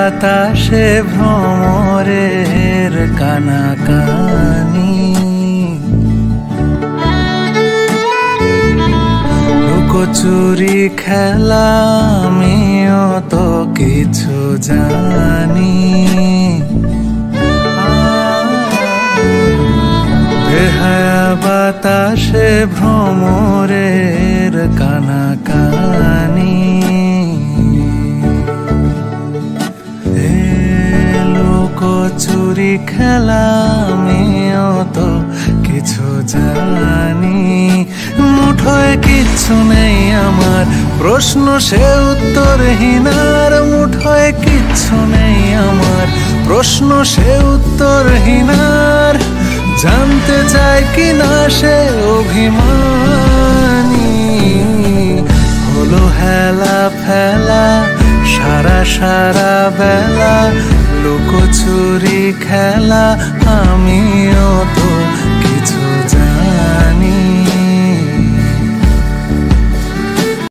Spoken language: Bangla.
বাতাসে ভ্রমরের কানাকানি, লুকোচুরি খেলা আমিও তো কিছু জানি। বেহায়া বাতাসে ভ্রমরের কানাকানি, লুকোচুরি খেলা আমিও তো কিছু জানি। মুঠোয় কিচ্ছু নেই আমার, প্রশ্ন সে উত্তরহীনার। মুঠোয় কিচ্ছু নেই আমার, প্রশ্ন সে উত্তরহীনার। জানতে চায় কিনা সে অভিমানী। হলো হেলা ফেলা সারা সারা বেলা, লুকোচুরি খেলা আমি